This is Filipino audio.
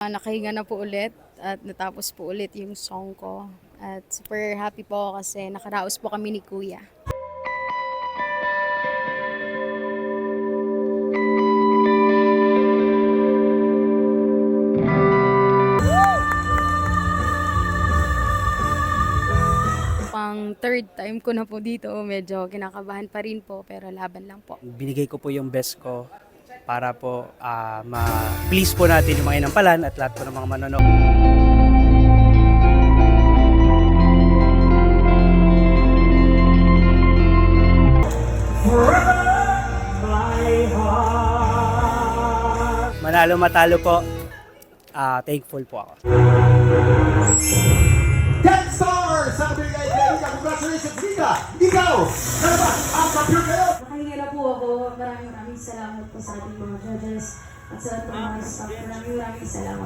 Nakahinga na po ulit at natapos po ulit yung song ko. At super happy po ako kasi nakaraos po kami ni Kuya. Pang third time ko na po dito, medyo kinakabahan pa rin po pero laban lang po. Binigay ko po yung best ko para po ma-please po natin yung mga inampalan at lahat po ng mga manonood. Manalo matalo po, thankful po ako. 10 stars! Sabi kay Erika, congratulations, Rika! Ikaw! Ano ba? Ang kampiyon kayo! Nakahinga na po ako. Maraming salamat po sa ating mga judges at sa lahat ng mga staff. Maraming salamat.